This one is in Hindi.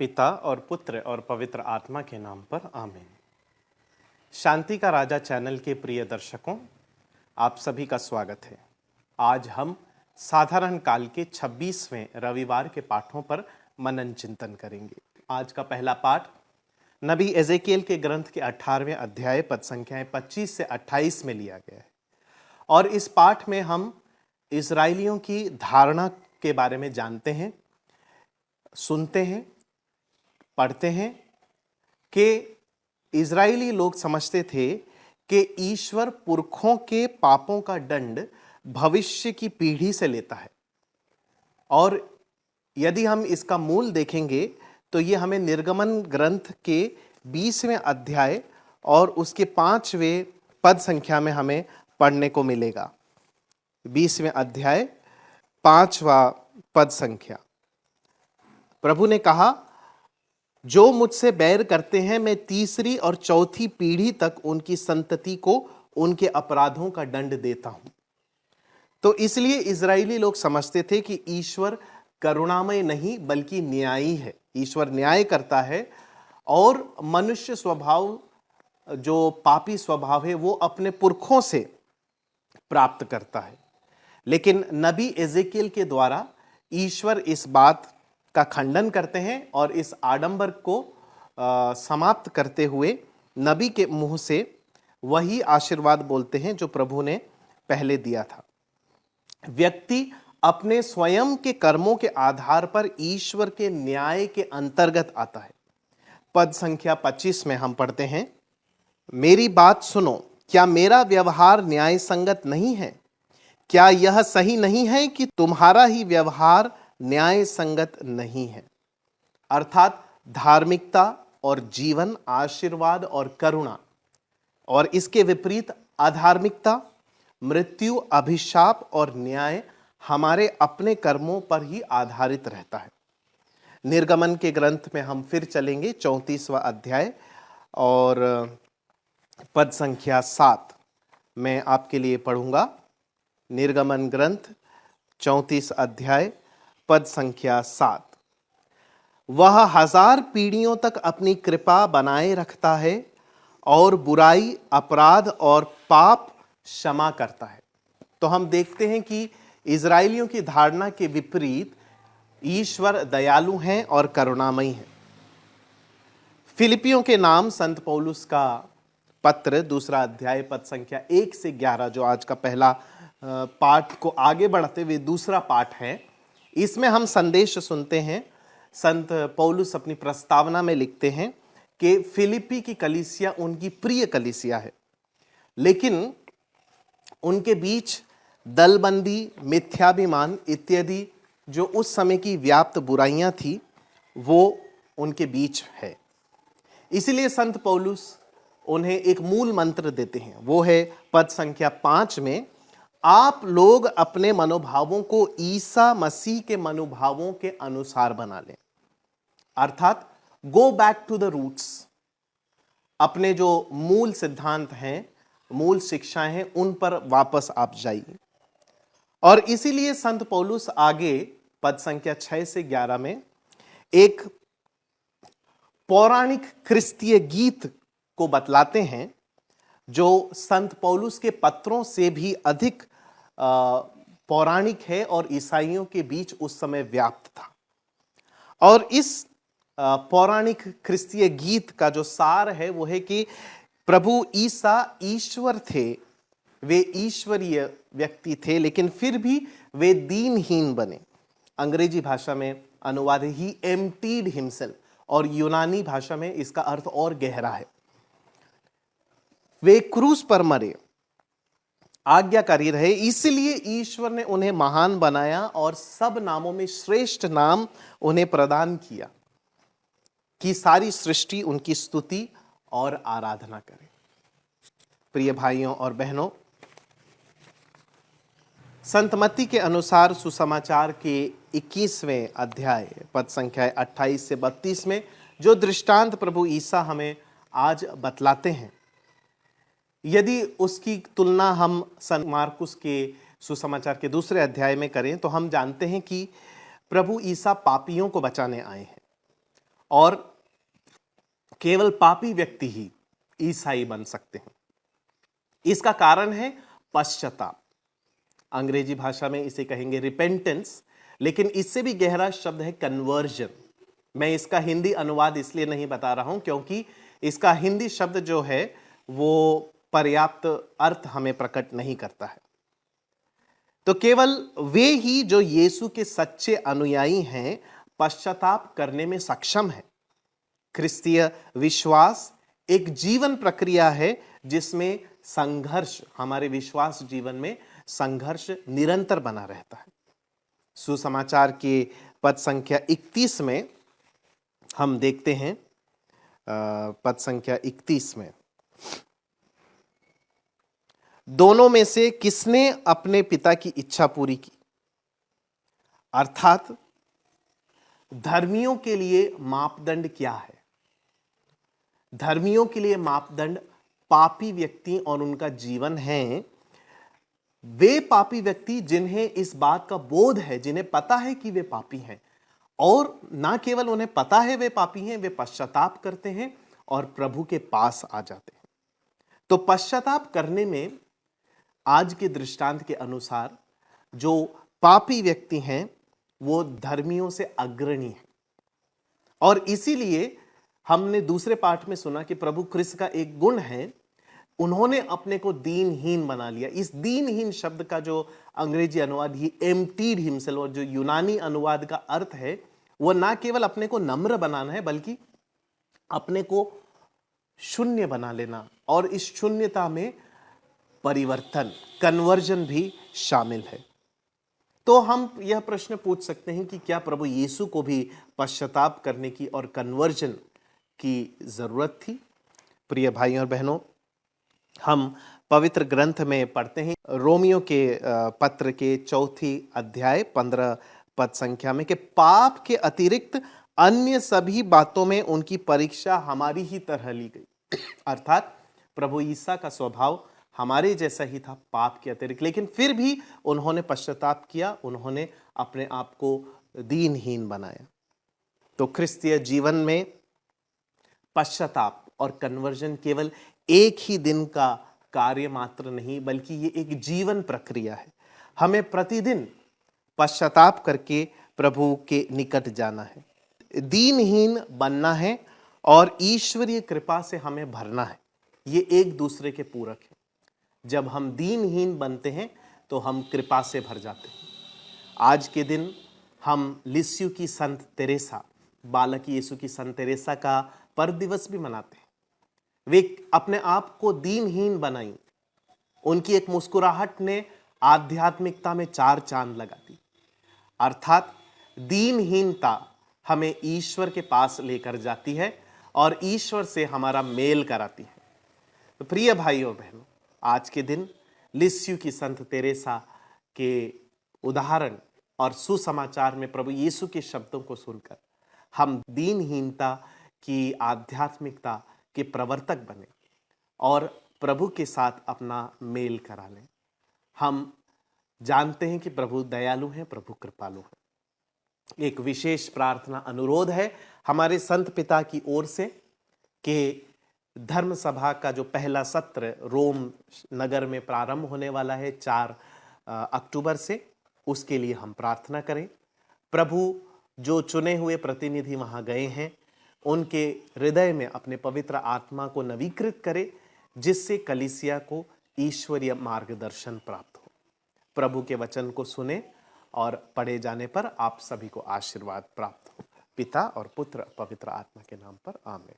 पिता और पुत्र और पवित्र आत्मा के नाम पर आमीन। शांति का राजा चैनल के प्रिय दर्शकों, आप सभी का स्वागत है। आज हम साधारण काल के 26वें रविवार के पाठों पर मनन चिंतन करेंगे। आज का पहला पाठ नबी एजेकिएल के ग्रंथ के 18वें अध्याय पद संख्याएं 25 से 28 में लिया गया है। और इस पाठ में हम इजरायलियों की धारणा के बारे में जानते हैं, सुनते हैं, पढ़ते हैं कि इजरायली लोग समझते थे कि ईश्वर पुरखों के पापों का दंड भविष्य की पीढ़ी से लेता है। और यदि हम इसका मूल देखेंगे तो ये हमें निर्गमन ग्रंथ के 20वें अध्याय और उसके 5वें पद संख्या में हमें पढ़ने को मिलेगा। 20वें अध्याय 5वां पद संख्या। प्रभु ने कहा, जो मुझसे बैर करते हैं मैं तीसरी और चौथी पीढ़ी तक उनकी संतति को उनके अपराधों का दंड देता हूं। तो इसलिए इजरायली लोग समझते थे कि ईश्वर करुणामय नहीं बल्कि न्यायी है। ईश्वर न्याय करता है और मनुष्य स्वभाव, जो पापी स्वभाव है, वो अपने पुरखों से प्राप्त करता है। लेकिन नबी एजेकिएल के द्वारा ईश्वर इस बात का खंडन करते हैं और इस आडंबर को समाप्त करते हुए नबी के मुंह से वही आशीर्वाद बोलते हैं जो प्रभु ने पहले दिया था। व्यक्ति अपने स्वयं के कर्मों के आधार पर ईश्वर के न्याय के अंतर्गत आता है। पद संख्या 25 में हम पढ़ते हैं, मेरी बात सुनो, क्या मेरा व्यवहार न्याय संगत नहीं है? क्या यह सही नहीं है कि तुम्हारा ही व्यवहार न्याय संगत नहीं है? अर्थात धार्मिकता और जीवन, आशीर्वाद और करुणा, और इसके विपरीत अधार्मिकता, मृत्यु, अभिशाप और न्याय हमारे अपने कर्मों पर ही आधारित रहता है। निर्गमन के ग्रंथ में हम फिर चलेंगे, 34वां अध्याय और पद संख्या 7 मैं आपके लिए पढ़ूंगा। निर्गमन ग्रंथ 34 अध्याय पद संख्या 7। वह 1000 पीढ़ियों तक अपनी कृपा बनाए रखता है और बुराई, अपराध और पाप क्षमा करता है। तो हम देखते हैं कि इजरायलियों की धारणा के विपरीत ईश्वर दयालु हैं और करुणामयी हैं। फिलिपियों के नाम संत पौलुस का पत्र 2 अध्याय पद संख्या 1 से 11, जो आज का पहला पाठ को आगे बढ़ाते हुए दूसरा पाठ है, इसमें हम संदेश सुनते हैं। संत पौलुस अपनी प्रस्तावना में लिखते हैं कि फिलिपी की कलीसिया उनकी प्रिय कलीसिया है, लेकिन उनके बीच दलबंदी, मिथ्याभिमान इत्यादि जो उस समय की व्याप्त बुराइयां थी, वो उनके बीच है। इसीलिए संत पौलुस उन्हें एक मूल मंत्र देते हैं। वो है पद संख्या 5 में, आप लोग अपने मनोभावों को ईसा मसीह के मनोभावों के अनुसार बना लें। अर्थात go back to the roots. अपने जो मूल सिद्धांत हैं, मूल शिक्षाएं हैं, उन पर वापस आप जाइए। और इसीलिए संत पौलुस आगे पद संख्या 6 से 11 में एक पौराणिक क्रिस्तीय गीत को बतलाते हैं जो संत पौलुस के पत्रों से भी अधिक पौराणिक है और ईसाइयों के बीच उस समय व्याप्त था। और इस पौराणिक क्रिस्तीय गीत का जो सार है वो है कि प्रभु ईसा ईश्वर थे, वे ईश्वरीय व्यक्ति थे, लेकिन फिर भी वे दीनहीन बने। अंग्रेजी भाषा में अनुवाद ही एम्प्टीड हिमसेल्फ, और यूनानी भाषा में इसका अर्थ और गहरा है। वे क्रूस पर मरे, आज्ञाकारी रहे, इसलिए ईश्वर ने उन्हें महान बनाया और सब नामों में श्रेष्ठ नाम उन्हें प्रदान किया कि सारी सृष्टि उनकी स्तुति और आराधना करे। प्रिय भाइयों और बहनों, संत मत्ती के अनुसार सुसमाचार के 21वें अध्याय पद संख्या 28 से 32 में जो दृष्टांत प्रभु ईसा हमें आज बतलाते हैं, यदि उसकी तुलना हम संत मार्कुस के सुसमाचार के 2 अध्याय में करें तो हम जानते हैं कि प्रभु ईसा पापियों को बचाने आए हैं और केवल पापी व्यक्ति ही ईसाई बन सकते हैं। इसका कारण है पश्चाताप। अंग्रेजी भाषा में इसे कहेंगे रिपेंटेंस, लेकिन इससे भी गहरा शब्द है कन्वर्जन। मैं इसका हिंदी अनुवाद इसलिए नहीं बता रहा हूं क्योंकि इसका हिंदी शब्द जो है वो पर्याप्त अर्थ हमें प्रकट नहीं करता है। तो केवल वे ही जो यीशु के सच्चे अनुयायी हैं पश्चाताप करने में सक्षम है। क्रिस्तीय विश्वास एक जीवन प्रक्रिया है जिसमें संघर्ष, हमारे विश्वास जीवन में संघर्ष निरंतर बना रहता है। सुसमाचार के पद संख्या 31 में हम देखते हैं, पद संख्या 31 में, दोनों में से किसने अपने पिता की इच्छा पूरी की? अर्थात धर्मियों के लिए मापदंड क्या है? धर्मियों के लिए मापदंड पापी व्यक्ति और उनका जीवन है। वे पापी व्यक्ति जिन्हें इस बात का बोध है, जिन्हें पता है कि वे पापी हैं, और ना केवल उन्हें पता है वे पापी हैं, वे पश्चाताप करते हैं और प्रभु के पास आ जाते हैं। तो पश्चाताप करने में आज के दृष्टांत के अनुसार जो पापी व्यक्ति हैं वो धर्मियों से अग्रणी है। और इसीलिए हमने दूसरे पाठ में सुना कि प्रभु क्रिस्त का एक गुण है, उन्होंने अपने को दीनहीन बना लिया। इस दीनहीन शब्द का जो अंग्रेजी अनुवाद ही एम्प्टीड हिमसेल्फ, और जो यूनानी अनुवाद का अर्थ है वो ना केवल अपने को नम्र बनाना है बल्कि अपने को शून्य बना लेना, और इस शून्यता में परिवर्तन, कन्वर्जन भी शामिल है। तो हम यह प्रश्न पूछ सकते हैं कि क्या प्रभु यीशु को भी पश्चाताप करने की और कन्वर्जन की जरूरत थी? प्रिय भाइयों और बहनों, हम पवित्र ग्रंथ में पढ़ते हैं रोमियो के पत्र के 4 अध्याय 15 पद संख्या में कि पाप के अतिरिक्त अन्य सभी बातों में उनकी परीक्षा हमारी ही तरह ली गई। अर्थात प्रभु ईसा का स्वभाव हमारे जैसा ही था, पाप के अतिरिक्त, लेकिन फिर भी उन्होंने पश्चाताप किया, उन्होंने अपने आप को दीनहीन बनाया। तो क्रिस्तीय जीवन में पश्चाताप और कन्वर्जन केवल एक ही दिन का कार्य मात्र नहीं बल्कि ये एक जीवन प्रक्रिया है। हमें प्रतिदिन पश्चाताप करके प्रभु के निकट जाना है, दीनहीन बनना है और ईश्वरीय कृपा से हमें भरना है। ये एक दूसरे के पूरक है। जब हम दीनहीन बनते हैं तो हम कृपा से भर जाते हैं। आज के दिन हम लिस्यू की संत तेरेसा, बालक यीशु की संत तेरेसा का पर दिवस भी मनाते हैं। वे अपने आप को दीनहीन बनाई, उनकी एक मुस्कुराहट ने आध्यात्मिकता में 4 चांद लगा दी। अर्थात दीनहीनता हमें ईश्वर के पास लेकर जाती है और ईश्वर से हमारा मेल कराती है। तो प्रिय भाइयों और बहनों, आज के दिन लिस्यू की संत तेरेसा के उदाहरण और सुसमाचार में प्रभु यीशु के शब्दों को सुनकर हम दीनहीनता की आध्यात्मिकता के प्रवर्तक बने और प्रभु के साथ अपना मेल करा लें। हम जानते हैं कि प्रभु दयालु हैं, प्रभु कृपालु हैं। एक विशेष प्रार्थना अनुरोध है हमारे संत पिता की ओर से कि धर्म सभा का जो पहला सत्र रोम नगर में प्रारंभ होने वाला है 4 अक्टूबर से, उसके लिए हम प्रार्थना करें। प्रभु जो चुने हुए प्रतिनिधि वहां गए हैं उनके हृदय में अपने पवित्र आत्मा को नवीकृत करे, जिससे कलीसिया को ईश्वरीय मार्गदर्शन प्राप्त हो। प्रभु के वचन को सुने और पढ़े जाने पर आप सभी को आशीर्वाद प्राप्त हो। पिता और पुत्र पवित्र आत्मा के नाम पर आमीन।